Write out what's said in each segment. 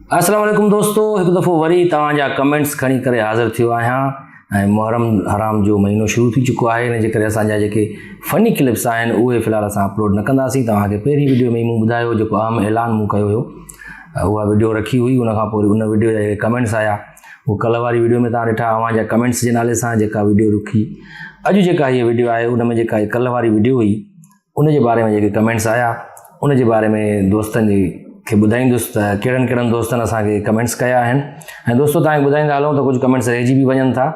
अस्सलाम वालेकुम दोस्तों, एक दफ़ो वरी तव्हांजा कमेंट्स खणी करे हाज़िर थियो आहियां ऐं मुहर्रम हराम जो महीनो शुरू थी चुको आहे। इन जे करे असांजा जेके फ़नी क्लिप्स आहिनि उहे फ़िलहाल असां अपलोड न कंदासीं। तव्हांखे पहिरीं वीडियो में ई मूं ॿुधायो जेको आम ऐलान मूं कयो हुयो, उहा वीडियो रखी हुई। उन खां पोइ उन वीडियो जा जेके कमेंट्स आया उहो कल्ह वारी वीडियो में तव्हां ॾिठा। अव्हांजा कमेंट्स जे नाले सां जेका वीडियो रुखी, अॼु जेका हीअ वीडियो आहे उन में जेका कल्ह वारी वीडियो हुई उन जे बारे में जेके कमेंट्स आया उन जे बारे में दोस्तनि खे ॿुधाईंदुसि त कहिड़नि कहिड़नि दोस्तनि असांखे कमेंट्स कया आहिनि। ऐं दोस्तो तव्हांखे ॿुधाईंदा हलूं त कुझु कमेंट्स रहिजी बि वञनि था,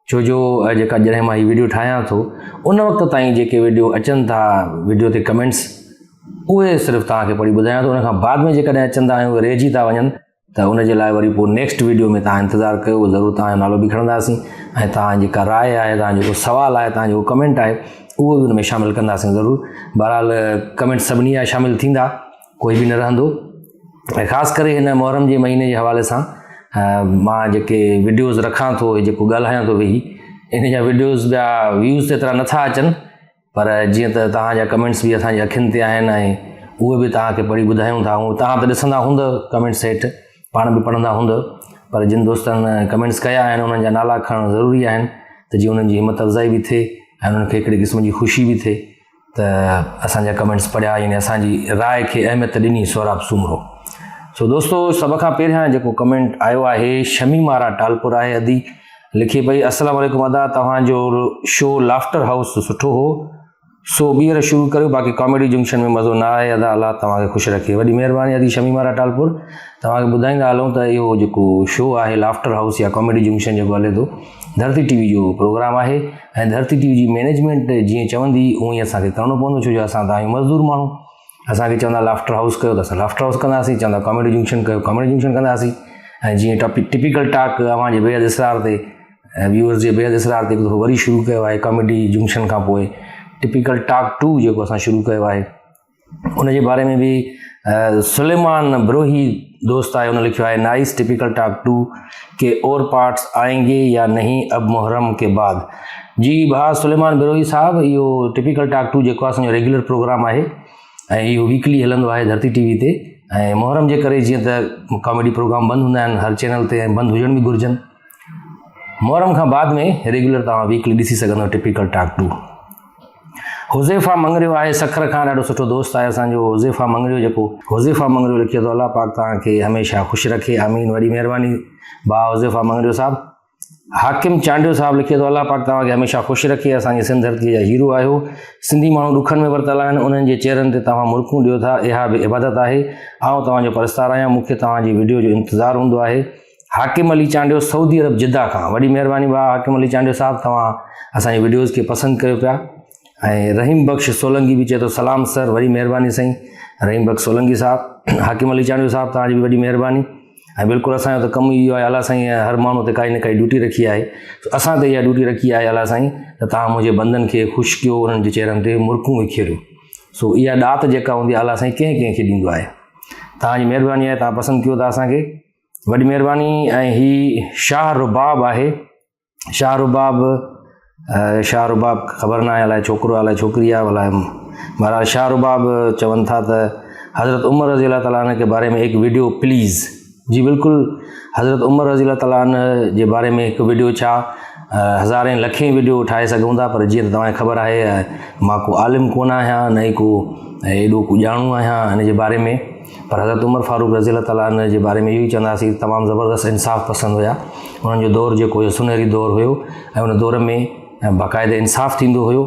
छो जो जेका जॾहिं मां हीअ वीडियो ठाहियां थो उन वक़्त ताईं जेके वीडियो अचनि था, वीडियो ते कमेंट्स, उहे सिर्फ़ु तव्हांखे पढ़ी ॿुधायां थो। उन खां बाद में जेकॾहिं अचनि था ऐं उहे रहिजी था वञनि त उन जे लाइ वरी पोइ नेक्स्ट वीडियो में तव्हां इंतज़ारु कयो, ज़रूरु तव्हांजो नालो बि खणंदासीं ऐं तव्हां जेका राय आहे, तव्हां जेको सुवालु आहे, तव्हां जेको कमेंट आहे उहो बि हुन में शामिलु कंदासीं ज़रूरु। बहरहाल कमेंट सभिनी जा शामिलु थींदा, कोई बि न रहंदो। ऐं ख़ासि करे हिन मुहर्रम जे महीने जे हवाले सां मां जेके वीडियोज़ रखां थो, जेको ॻाल्हायां थो वेही, इन जा वीडियोज़ ॿिया व्यूज़ ते एतिरा नथा अचनि, पर जीअं त तव्हांजा कमेंट्स बि असांजी अखियुनि ते आहिनि ऐं उहे बि तव्हांखे पढ़ी ॿुधायूं था। ऐं तव्हां त ॾिसंदा हूंदव कमेंट्स हेठि, पाण बि पढ़ंदा हूंदव, पर जिन दोस्तनि कमेंट्स कया आहिनि उन्हनि जा नाला खणणु ज़रूरी आहिनि त जीअं उन्हनि जी हिमत अफ़ज़ाई बि थिए ऐं उन्हनि खे हिकिड़े क़िस्म जी ख़ुशी बि थिए त असांजा कमेंट्स पढ़िया, यानी असांजी राय खे अहमियत ॾिनी सोराब सूमरो। सो दोस्तो, सभ खां पहिरियां जेको कमेंट आयो आहे शमीमारा टालपुर आहे। अदी लिखे पई, अस्सलाम वालेकुम अदा, तव्हांजो शो लाफ्टर हाउस सुठो हो, सो ॿीहर शुरू करियो, बाक़ी कॉमेडी जंक्शन में मज़ो न आहे। अदा अल्लाह तव्हांखे ख़ुशि रखे, वॾी महिरबानी अदी शमीमारा टालपुर। तव्हांखे ॿुधाईंदा हलूं त इहो जेको शो आहे लाफ्टर हाउस या कॉमेडी जंक्शन जेको हले थो, धरती टीवी जो प्रोग्राम आहे ऐं धरती टीवी जी मैनेजमेंट जीअं चवंदी उअं ई असांखे करिणो पवंदो, छो जो असां त आहियूं मज़दूर माण्हू। असांखे चवंदा लाफ्टर हाउस कयो त असां लाफ्टर हाउस कंदासीं, चवंदा कॉमेडी जंक्शन कयो कॉमेडी जंक्शन कंदासीं। ऐं जीअं टिपिकल टाक अव्हांजे बेहद इसरार ते, व्यूअर्स जे बेहद इसरार ते हिकु दफ़ो वरी शुरू कयो आहे कॉमेडी जंक्शन खां पोइ टिपिकल टाक 2 जेको असां शुरू कयो आहे। उन जे बारे में बि सुलेमान ब्रोही दोस्त आहे, उन लिखियो आहे, नाइस, टिपिकल टाक 2 के और पार्ट्स आएंगे या नहीं अब मुहर्रम के बाद। जी भाउ सुलेमान ब्रोही साहब, इहो टिपिकल टाक 2 जेको आहे असांजो रेगुलर प्रोग्राम आहे ऐं इहो वीकली हलंदो आहे धरती टीवी ते। ऐं मुहर्रम जे करे जीअं त कॉमेडी प्रोग्राम बंदि हूंदा आहिनि हर चैनल ते ऐं बंदि हुजण बि घुरिजनि, मुहर्रम खां बाद में रेगुलर तव्हां वीकली ॾिसी सघंदव टिपिकल टाक 2। हुज़ैफ़ा मंगरियो आहे सखर खां, ॾाढो सुठो दोस्त आहे असांजो हुज़ैफ़ा मंगरियो। जेको हुज़ैफ़ा मंगरियो लिखियो थो, अल्लाह पाक तव्हांखे हमेशह ख़ुशि रखे, आमीन, वॾी महिरबानी भाउ हुज़ैफ़ा मंगरियो साहब। हाकिम चांडियो साहब लिखियो थो, अल्लाह पाक तव्हांखे हमेशह ख़ुशि रखे, असांजी सिंध धरतीअ जा हीरो आहियो, सिंधी माण्हू ॾुखनि में वरितल आहिनि, उन्हनि जे चेहरनि ते तव्हां मुर्कूं ॾियो था, इहा बि इबादत आहे। आउं तव्हांजो परस्तार आहियां, मूंखे तव्हांजी वीडियो जो इंतज़ारु हूंदो आहे। हाकिम अली चांडियो सऊदी अरब जिद्दा खां, वॾी महिरबानी भाउ हाकिम अली चांडियो साहब, तव्हां असांजी वीडियोज़ खे पसंदि कयो पिया। ऐं रहीम बख़्श सोलंगी बि चए थो, सलाम सर, वॾी महिरबानी साईं रहीम बख़्श सोलंगी साहब। हाकिम अली चांडियो साहब, तव्हांजी बि वॾी महिरबानी। ऐं बिल्कुलु असांजो त कमु इहो आहे, अलाह साईं हर माण्हू ते काई न काई ड्यूटी रखी आहे, असां ते इहा ड्यूटी रखी आहे अलाह साईं त तव्हां मुंहिंजे बंदनि खे ख़ुशि कयो, उन्हनि जे चेहरनि ते मुर्कूं विखेरियो। सो इहा ॾात जेका हूंदी आहे अलाह साईं कंहिंखे ॾींदो आहे। तव्हांजी महिरबानी आहे, तव्हां पसंदि कयो था असांखे, वॾी महिरबानी। ऐं ही शाह रुबाब आहे, शाह रुबाब ख़बर न आहे, अलाए छोकिरो अलाए छोकिरी आहे, अलाए, बहरहाल शाह रुबाब चवनि था त हज़रत उमर रज़ी अल्लाह ताला के बारे में एक वीडियो प्लीज़। जी बिल्कुलु, हज़रत उमर रज़ी अल्लाह ताला जे बारे में हिकु वीडियो छा हज़ारें लखें वीडियो ठाहे सघूं था, पर जीअं त तव्हांखे ख़बर आहे मां को आलिम कोन आहियां, न ई को एॾो को ॼाणू आहियां हिन जे बारे में, पर हज़रत उमर फारूक रज़ी अल्लाह ताला जे बारे में इहो ई चवंदासीं, तमामु ज़बरदस्त इंसाफ़ पसंदि हुया। उन्हनि जो दौरु जेको हुयो सुनहरी दौरु हुयो ऐं उन दौर में बाक़ाइदे इंसाफ़ थींदो हुयो।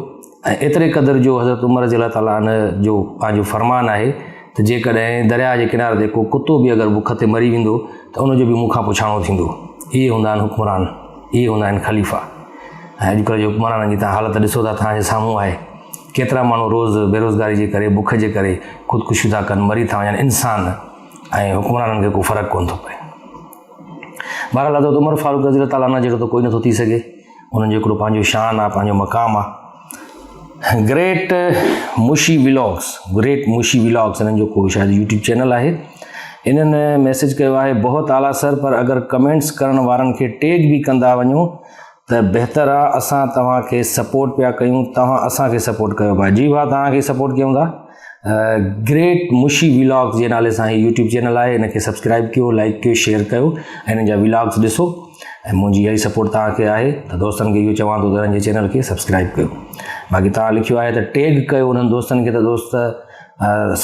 ऐं एतिरे क़दुरु जो हज़रत उमर रज़ी अल्लाह ताला जो पंहिंजो फ़रमान आहे त जेकॾहिं दरिया जे किनारे ते को कुतो बि अगरि बुख ते मरी वेंदो त उनजो बि मूंखां पुछाणो थींदो। इहे हूंदा आहिनि हुक्मरान, इहे हूंदा आहिनि ख़लीफ़ा। ऐं अॼुकल्ह जे हुक्मराननि जी तव्हां हालत ॾिसो था, तव्हांजे साम्हूं आहे, केतिरा माण्हू रोज़ु बेरोज़गारी जे करे, बुख जे करे ख़ुदकुशी था कनि, मरी था वञनि इंसान, ऐं हुक्मराननि खे को फ़र्क़ु कोन थो पए। बहरहाल हज़रत उमर फारूक रज़ी अल्लाह ताला जहिड़ो त कोई नथो थी सघे, उन्हनि जो हिकिड़ो पंहिंजो शान आहे, पंहिंजो मक़ाम आहे। ग्रेट मुशी व्लॉग्स इन्हनि जो को शायदि यूट्यूब चैनल आहे। इन्हनि मैसेज कयो आहे, बहुत आला सर, पर अगरि कमेंट्स करण वारनि खे टैग बि कंदा वञो त बहितरु आहे, असां तव्हांखे सपोर्ट पिया कयूं, तव्हां असांखे सपोर्ट कयो पिया। जी भाउ, तव्हांखे सपोर्ट कयूं था, ग्रेट मुशी व्लॉग्स जे नाले सां यूट्यूब चैनल आहे, इनखे सब्सक्राइब कयो, लाइक कयो, शेयर कयो ऐं हिन जा व्लॉग्स ॾिसो ऐं मुंहिंजी इहा ई सपोर्ट तव्हांखे आहे त दोस्तनि खे इहो चवां थो त हिन जे चैनल खे सब्सक्राइब कयो। बाक़ी तव्हां लिखियो आहे त टैग कयो उन्हनि दोस्तनि खे, त दोस्त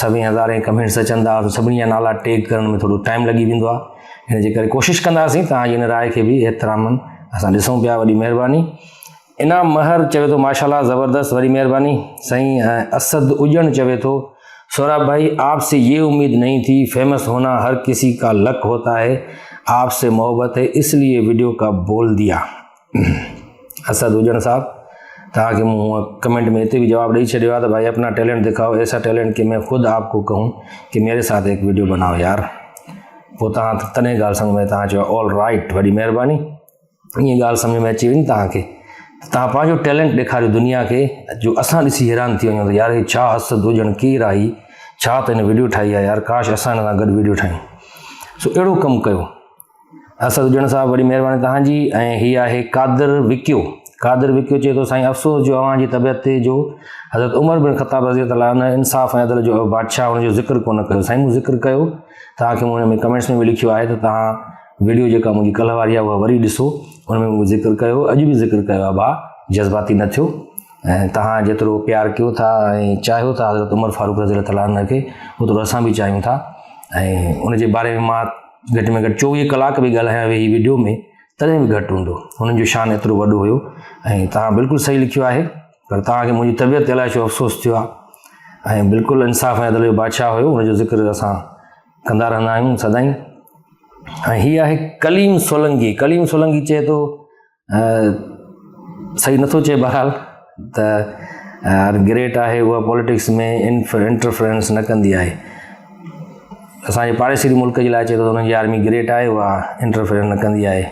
20,000 कमेंट्स अचनि था, सभिनी जा नाला टैग करण में थोरो टाइम लॻी वेंदो आहे, हिन जे करे कोशिशि कंदासीं तव्हांजी हिन राय खे बि एतिरामन असां ॾिसूं पिया। वॾी महिरबानी। इनाम महर चवे थो माशाल्लाह ज़बरदस्त, वॾी महिरबानी साईं। असद उजन चवे थो सौरभ भाई आपसे ये उम्मीद नहीं थी, फेमस होना हर किसी का लक होता है, आपसे मोहब्बत है इसलिए वीडियो का बोल दिया। असद उजन साहब तव्हांखे मूं कमेंट में हिते भी जवाब ॾेई छॾियो आहे त भाई अपना टैलेंट दिखाओ, ऐसा टैलेंट कि मैं खुद आपको कहूँ कि मेरे साथ एक वीडियो बनाओ यार। पोइ तव्हां तॾहिं ॻाल्हि सम्झ में तव्हां चयो ऑल राइट, वॾी महिरबानी। ईअं ॻाल्हि सम्झ में अची वई तव्हांखे, तव्हां पंहिंजो टैलेंट ॾेखारियो दुनिया खे, जो असां ॾिसी हैरान थी वञूं त यार हे छा असद हुजनि, केरु आहे, छा त हिन वीडियो ठाही आहे यार, काश असां हिन सां गॾु वीडियो ठाहियूं। सो अहिड़ो कमु कयो असद हुजण साहब, वॾी महिरबानी तव्हांजी। ऐं हीअ आहे कादिर विकियो। कादिर विकियो चए थो साईं अफ़सोस जो अव्हांजी तबियत ते जो हज़रत उमर बिन ख़त्ताब रज़ी अल्लाह अन्हु इंसाफ़ ऐं अदल जो बादशाह हुनजो ज़िक्र कोन कयो। साईं मूं ज़िक्र कयो, तव्हांखे मूं हिन में कमेंट्स में बि लिखियो आहे त तव्हां वीडियो जेका मुंहिंजी कल्ह वारी आहे उहा वरी ॾिसो, हुन में मूं ज़िक्र कयो, अॼु बि ज़िक्र कयो आहे भाउ, जज़्बाती न थियो। ऐं तव्हां जेतिरो प्यार कयो था ऐं चाहियो था हज़रत उमर फारूक रज़ी अल्लाह अन्हु खे, ओतिरो असां बि चाहियूं था। ऐं उनजे बारे में मां घटि में घटि 24 कलाक बि ॻाल्हायां वेही वीडियो में, तॾहिं बि घटि हूंदो, हुननि जो शान एतिरो वॾो हुयो। ऐं तव्हां बिल्कुलु सही लिखियो आहे, पर तव्हांखे मुंहिंजी तबियत ते अलाए छो अफ़सोस थियो आहे। ऐं बिल्कुलु इंसाफ़ ऐं अदल जो बादशाह हुयो, हुनजो ज़िक्र असां कंदा रहंदा आहियूं सदाईं। ऐं हीअ आहे कलीम सोलंगी। कलीम सोलंगी चए थो सही नथो चए बहरहाल त ग्रेट आहे, उहा पॉलिटिक्स में इंटरफेरेंस न कंदी आहे। असांजे पाड़ेसरी मुल्क जे लाइ चए थो हुनजी आर्मी ग्रेट आहे, उहा इंटरफेरेंस न कंदी आहे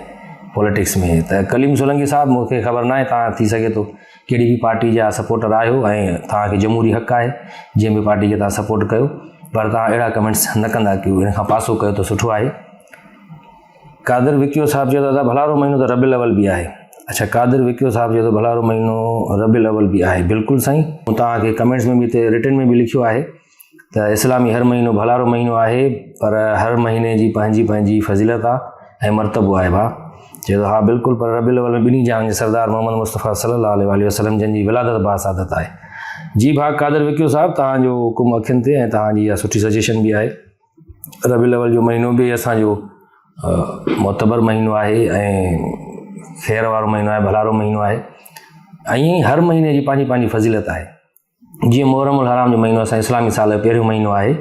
पॉलिटिक्स में। त कलीम सोलंगी साहब मूंखे ख़बर न आहे, तव्हां थी सघे थो कहिड़ी बि पार्टी जा सपोर्टर आहियो ऐं तव्हांखे जमहूरी हक़ आहे जंहिं बि पार्टी खे तव्हां सपोर्ट कयो, पर तव्हां अहिड़ा कमेंट्स न कंदा कयो, हिन खां पासो कयो त सुठो आहे। कादिर विकियो साहब चए थो दादा भलारो महीनो त रबी अवल बि आहे। अच्छा, कादिर विकियो साहब चए थो भलारो महीनो रबी अवल बि आहे। बिल्कुलु साईं, तव्हांखे कमेंट्स में बि हिते रिटन में बि लिखियो आहे त इस्लामी हर महीनो भलारो महीनो आहे, पर हर महीने जी पंहिंजी पंहिंजी फज़ीलत आहे ऐं मरतबो आहे भाउ। चए थो हा बिल्कुलु, पर रबी अवल में ॿिन्ही जहान जे सरदार मोहम्मद मुस्तफ़ा सल्लल्लाहु अलैहि वसल्लम जंहिंजी विलादत बासादत आहे। जी भाउ कादिर विकियो साहब, तव्हांजो हुकुम अखियुनि ते ऐं तव्हांजी इहा सुठी सजेशन बि आहे। रबी अवल जो महीनो बि असांजो मोतबर महीनो आहे ऐं ख़ैर वारो महीनो आहे, भलारो महीनो आहे। ऐं ईअं ई हर महीने जी पंहिंजी पंहिंजी फज़ीलत आहे। जीअं मुहर्रम उल हराम जो महीनो असां इस्लामी साल जो पहिरियों महीनो आहे,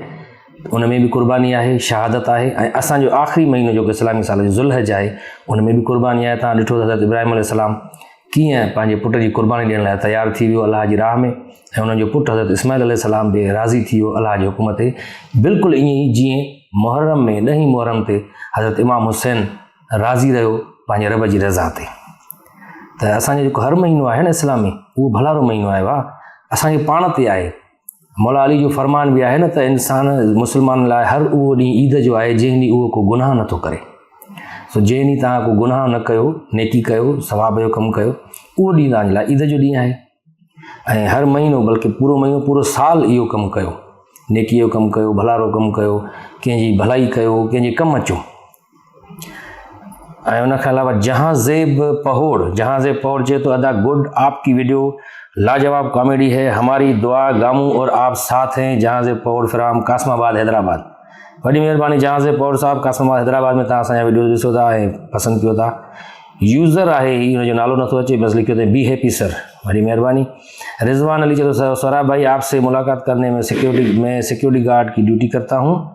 उन में बि कुर्बानी आहे, शहादत आहे। ऐं असांजो आख़िरी महीनो जेको इस्लामी साल जो ज़ुल्हज आहे, उन में बि कुर्बानी आहे। तव्हां ॾिठो त हज़रत इब्राहिम अलैहिस्सलाम कीअं पंहिंजे पुट जी कुर्बानी ॾियण लाइ तयारु थी वियो अलाह जी राह में, ऐं उन्हनि जो पुटु हज़रत इस्माइल अलैहिस्सलाम बि राज़ी थी वियो अलाह जे हुकुम ते। बिल्कुलु ईअं ई जीअं मुहर्रम में 10 मुहर्रम ते हज़रत इमाम हुसैन राज़ी रहियो पंहिंजे रब जी रज़ा ते। त असांजो जेको हर महीनो आहे न इस्लामी, उहो भलारो महीनो आहे वाह, असांजे पाण ते आहे। मौला अली जो फरमान बि आहे न त इंसान मुस्लमान लाइ हर उहो ॾींहुं ईद जो आहे जंहिं ॾींहुं उहो को गुनाह नथो करे। सो जंहिं ॾींहुं तव्हां को गुनाह न कयो, नेकी कयो, सवाब जो कमु कयो, उहो ॾींहुं तव्हांजे लाइ ईद जो ॾींहुं आहे। ऐं हर महीनो बल्कि पूरो महीनो, पूरो साल इहो कमु कयो, नेकी जो कमु कयो, भलारो कमु कयो, कंहिंजी भलाई कयो, कंहिंजे कमु अचो। ऐं उनखां अलावा जहांज़ेब पहोड़ चए तो अदा गुड, आपकी वीडियो लाजवाब कॉमेडी है, हमारी दुआ गामू और आप साथ हैं। जहांज़ेब पहोड़ फ्राम कासमाबाद हैदराबाद। वॾी महिरबानी जहांज़ेब पहोड़ साहब, कासमाबाद हैदराबाद में तव्हां असांजा वीडियो ॾिसो था ऐं पसंदि कयो था। यूज़र आहे ही, हुनजो नालो नथो अचे, बस लिखियो अथई बी हैप्पी सर, वॾी महिरबानी। रिजवान अली चए तो सौरभ भाई आपसे मुलाकात करने में सिक्योरिटी गार्ड की ड्यूटी करता हूँ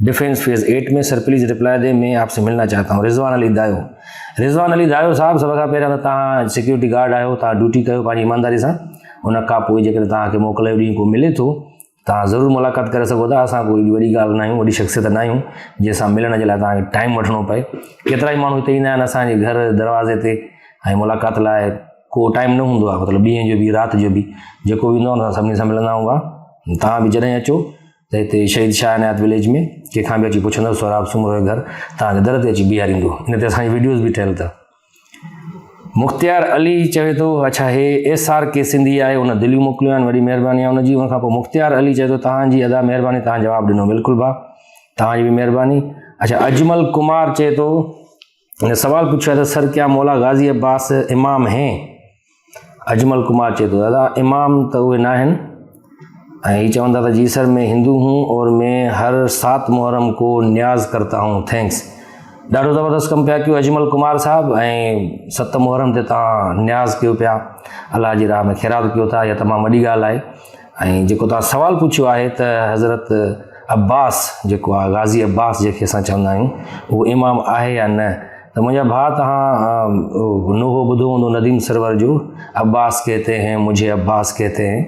डिफेंस फेज़ 8 में, सर प्लीज़ रिप्लाई दे, मैं आपसे मिलना चाहता हूँ। रिजवान अली दायो साहब, सभ खां पहिरियों त तव्हां सिक्योरिटी गार्ड आहियो, तव्हां ड्यूटी कयो पंहिंजी ईमानदारी सां। उन खां पोइ जेकॾहिं तव्हांखे मोकल ॾींहुं को मिले थो, तव्हां ज़रूरु मुलाक़ात करे सघो था। असां कोई वॾी ॻाल्हि न आहियूं, वॾी शख़्सियत न आहियूं जंहिंसां मिलण जे लाइ तव्हांखे टाइम वठिणो पए। केतिरा ई माण्हू हिते ईंदा आहिनि असांजे घर दरवाज़े ते ऐं मुलाक़ात लाइ को टाइम न हूंदो आहे, मतिलबु ॾींहं जो बि राति जो बि जेको बि हूंदो आहे असां सभिनी सां मिलंदा आहियूं। तव्हां बि जॾहिं अचो त हिते शहीद शाह इनायत विलेज में कंहिंखां बि अची पुछंदव सौरभ सुम्हो घर, तव्हांजे दर ते अची बीहारींदो। इन ते असांजी वीडियोज़ बि ठहियल अथव। मुख़्तियार अली चवे थो अच्छा हे SRK सिंधी आहे, उन दिलियूं मोकिलियूं आहिनि, वॾी महिरबानी आहे उनजी। उन खां पोइ मुख़्तियार अली चवे थो तव्हांजी अदा महिरबानी, तव्हां जवाबु ॾिनो, बिल्कुलु भाउ तव्हांजी बि महिरबानी। अच्छा अजमल कुमार चए थो हिन सवाल पुछियो आहे त सर क्या मौला गाज़ी अब्बास इमाम हैं? अजमल कुमार चए थो दादा इमाम त उहे न आहिनि, ऐं हीअ चवंदा त जी सर मैं हिंदू हूँ और मैं हर 7 मुहर्रम को न्याज़ करता हूँ, थैंक्स। ॾाढो ज़बरदस्त कमु पिया कयो अजमल कुमार साहब, ऐं 7 मुहर्रम ते तव्हां न्याज़ कयो पिया, अलाह जी राह में ख़ैरात कयो था, इहा तमामु वॾी ॻाल्हि आहे। ऐं जेको तव्हां सवाल पुछियो आहे त हज़रत अब्बास जेको आहे गाज़ी अब्बास जंहिंखे असां चवंदा आहियूं उहो इमाम आहे या न, त मुंहिंजा भाउ तव्हां नोहो ॿुधो हूंदो नदीम सरवर जो अब्बास कहते हैं मुझे अब्बास कहते हैं,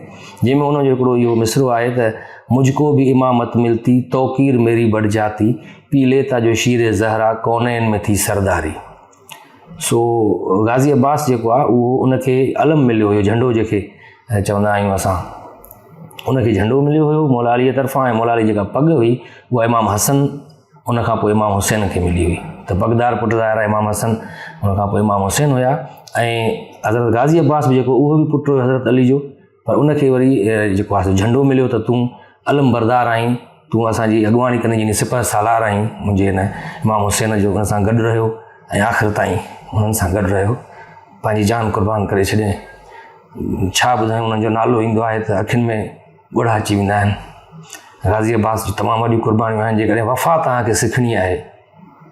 जंहिंमें हुनजो हिकिड़ो इहो मिसरो आहे त मुझको भी इमामत मिलती तौकीर मेरी बढ़ जाती पी लेता जो शीर ज़हरा कौनैन में थी सरदारी। सो गाज़ी अब्बास जेको आहे उहो उनखे अलम मिलियो हुयो, झंडो जंहिंखे चवंदा आहियूं असां, उनखे झंडो मिलियो हुयो मौला अलीअ तरफ़ां, ऐं मौला अली जेका पॻ हुई उहा इमाम हसन उन खां पोइ इमाम हुसैन खे मिली हुई, त पगदार पुट ज़ाहिर इमाम हसन उन खां पोइ इमाम हुसैन हुया। ऐं हज़रत गाज़ी अब्बास बि जेको उहो बि पुटु हुयो हज़रत अली जो, पर उनखे वरी जेको आहे झंडो मिलियो त तूं अलम बरदार आहीं, तूं असांजी अॻुवाणी कंदे जिनी सिपह सालार आहीं, मुंहिंजे हिन इमाम हुसैन जो हुन सां गॾु रहियो ऐं आख़िर ताईं हुननि सां गॾु रहियो, पंहिंजी जान क़ुर्बान करे छॾियईं। छा ॿुधायूं, उन्हनि जो नालो ईंदो आहे त अखियुनि में ॻोढ़ा अची वेंदा आहिनि। गाज़ी अब्बास जी तमामु वॾियूं क़ुर्बानियूं आहिनि, जेकॾहिं वफ़ा तव्हांखे सिखणी आहे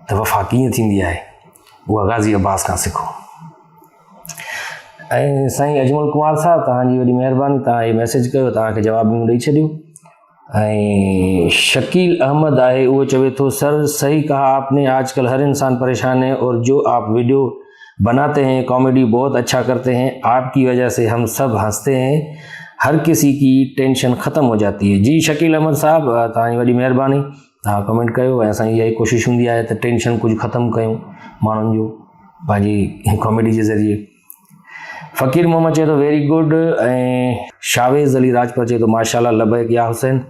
त वफ़ा कीअं थींदी आहे उहा गाज़ी अब्बास खां सिखो। ऐं साईं अजमल कुमार साहब तव्हांजी वॾी महिरबानी, तव्हां इहे मैसेज कयो, तव्हांखे जवाब बि ॾेई छॾियो। ऐं शकील अहमद आहे, उहो चवे थो सर सही कहा आपने, आजकल हर इंसान परेशान है और जो आप वीडियो बनाते हैं कॉमेडी बहुत अच्छा करते हैं, आपकी वजह से हम सब हंसते हैं, हर किसी की टेंशन ख़त्म हो जाती है। जी शकील अहमद साहब तव्हांजी वॾी महिरबानी, तव्हां कमेंट कयो, ऐं असांजी इहा ई कोशिशि हूंदी आहे त टेंशन कुझु ख़त्मु कयूं माण्हुनि जो पंहिंजी कॉमेडी जे ज़रिए। फ़कीर मोहम्मद चए थो वेरी गुड, ऐं शावेज़ अली राजपूत चए थो माशाल्लाह लबैक या हुसैन।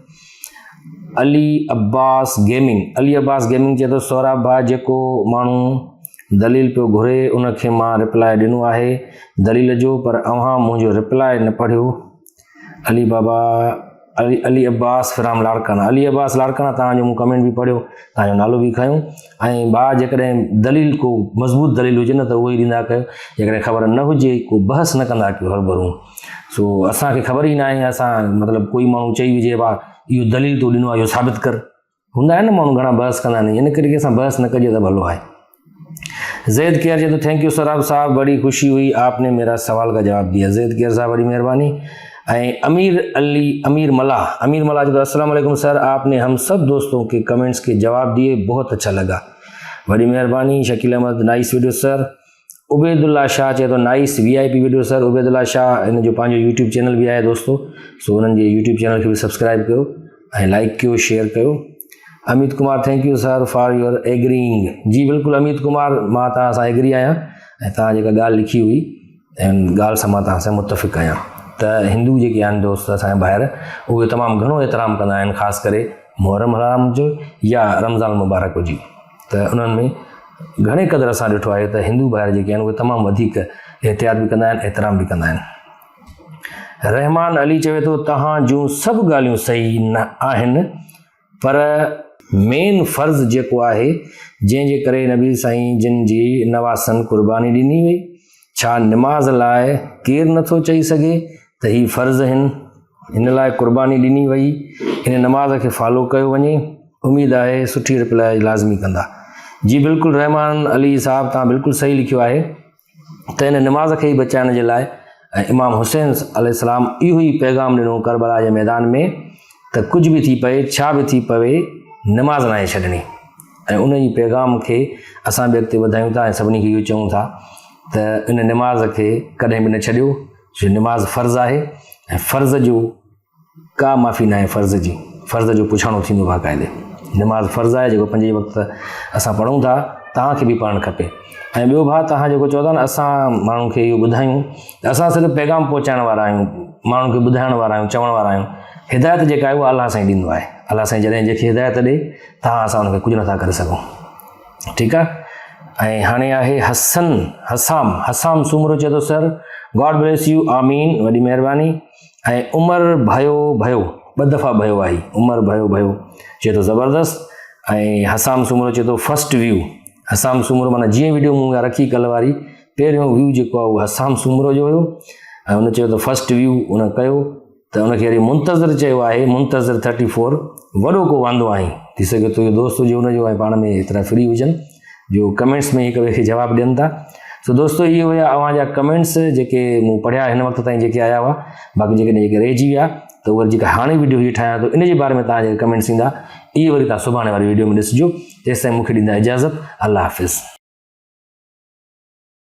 अली अब्बास गेमिंग चए थो सौराब भाउ जेको माण्हू दलील पियो घुरे उनखे मां रिप्लाए ॾिनो आहे दलील जो, पर अव्हां मुंहिंजो रिप्लाए न पढ़ियो। अली अब्बास फिराम लाड़काना, अली अब्बास लाड़काना तव्हांजो मूं कमेंट बि पढ़ियो, तव्हांजो नालो बि खयूं। ऐं भाउ जेकॾहिं दलील को मज़बूत दलील हुजे न त उहो ई ॾींदा कयो, जेकॾहिं ख़बर न हुजे को बहस न कंदा कयो हर भरू। सो असांखे ख़बर ई न आहे, असां मतिलबु कोई माण्हू चई विझे भाउ इहो दलील तो ॾिनो आहे इहो साबित कर, हूंदा आहिनि न माण्हू घणा बहस कंदा आहिनि, इन करे असां बहस न कजे त भलो आहे। ज़ैद केयर चए तो थैंक यू सराब साहब, बड़ी खुशी हुई आपने मेरा सवाल का जवाब दिया। ज़ैद केयर साहब बड़ी मेहरबानी। ऐं अमीर मला जो अस्सलाम वालेकुम सर, आपने हम सब दोस्तों के कमेंट्स के जवाब दिए, बहुत अच्छा लगा, बड़ी मेहरबानी। Shakeel Ahmed nice video sir. Ubaidullah Shah चए तो nice VIP video sir. Ubaidullah Shah इन जो पंहिंजो यूट्यूब चैनल भी आहे दोस्तों, सो उन्हनि जे यूट्यूब चैनल खे भी सब्सक्राइब कयो ऐं लाइक कयो, शेयर कयो। Amit Kumar thank you sir for your agreeing. जी बिल्कुलु अमित कुमार, मां तव्हां सां एग्री आहियां ऐं तव्हां जेका ॻाल्हि लिखी हुई ऐं ॻाल्हि सां मां तव्हां सां मुतफ़िक़ आहियां त हिंदू जेके आहिनि दोस्त असांजे ॿाहिरि उहे तमामु घणो एतिराम कंदा आहिनि, ख़ासि करे मुहर्रम हराम जो या रमज़ान मुबारक जी, त उन्हनि में घणे क़दुरु असां ॾिठो आहे त हिंदू ॿाहिरि जेके आहिनि उहे तमामु वधीक एहतियात बि कंदा आहिनि, एतिराम बि कंदा आहिनि। रहमान अली चवे थो तव्हां जूं सभु ॻाल्हियूं सही न आहिनि, पर मेन फ़र्ज़ु जेको आहे जंहिंजे करे नबी साईं जिन जी नवासन क़ुर्बानी ॾिनी हुई, छा निमाज़ लाइ केरु नथो चई सघे त ही फ़र्ज़ु आहिनि, हिन लाइ क़ुर्बानी ॾिनी वई, इन नमाज़ खे फॉलो कयो वञे। उमेदु आहे सुठी रिप्लाई लाज़मी कंदा। जी बिल्कुलु रहमान अली साहब तव्हां बिल्कुलु सही लिखियो आहे त इन नमाज़ खे ई बचाइण जे लाइ इमाम हुसैन अलैहिस्सलाम इहो ई पैगाम ॾिनो करबला जे मैदान में त कुझु बि थी पए, छा बि थी पवे, नमाज़ न आहे छॾणी। ऐं उन जी पैगाम खे असां बि अॻिते वधायूं था ऐं सभिनी खे इहो चऊं था त इन नमाज़ खे कॾहिं बि न छॾियो, छो नमाज़ फ़र्ज़ु आहे ऐं फ़र्ज़ जो का माफ़ी न आहे, फ़र्ज़ जो पुछाणो थींदो बाक़ाइदे। नमाज़ फ़र्ज़ु आहे जेको 5 वक़्त असां पढ़ूं था, तव्हांखे बि पढ़णु खपे। ऐं ॿियो भाउ तव्हां जेको चओ था न असां माण्हुनि खे इहो ॿुधायूं त असां सिर्फ़ु पैगाम पहुचाइण वारा आहियूं, माण्हुनि खे ॿुधाइण वारा आहियूं, चवण वारा आहियूं। हिदायत जेका आहे उहा अलाह साईं ॾींदो आहे, अलाह साईं जॾहिं जेकी हिदायत ॾे तव्हां असां हुनखे कुझु नथा करे सघूं, ठीकु आहे। ऐं हाणे आहे हसाम सूमरो चए थो सर गॉड ब्लेस यू आमीन, वॾी महिरबानी। ऐं उमर भयो 2 दफ़ा भयो आहे, उमर भयो चए थो ज़बरदस्त। ऐं हसाम सूमरो चए थो फर्स्ट व्यू, हसाम सूमरो माना जीअं वीडियो मूं रखी कल्ह वारी पहिरियों व्यू जेको आहे उहो हसाम सूमरो जो हुयो ऐं हुन चयो त फर्स्ट व्यू उन कयो त उनखे वरी मुंतज़िर चयो आहे, मुंतज़िर 34 वॾो को वांदो आहे, थी सघे थो इहो दोस्त हुजे हुनजो ऐं पाण में एतिरा फ्री हुजनि जो कमेंट्स में हिक ॿिए खे जवाबु ॾियनि था। सो दोस्तो इहे हुया अव्हांजा कमेंट्स जेके मूं पढ़िया हिन वक़्त ताईं जेके आया हुआ। बाक़ी जेके रहिजी विया त उहे जेका हाणे वीडियो हीअ ठाहियां थो इन जे बारे में तव्हांजे कमेंट्स ईंदा, इहे वरी तव्हां सुभाणे वारी वीडियो में ॾिसिजो। तेसिताईं मूंखे ॾींदा इजाज़त, अल्लाह हाफ़िज़।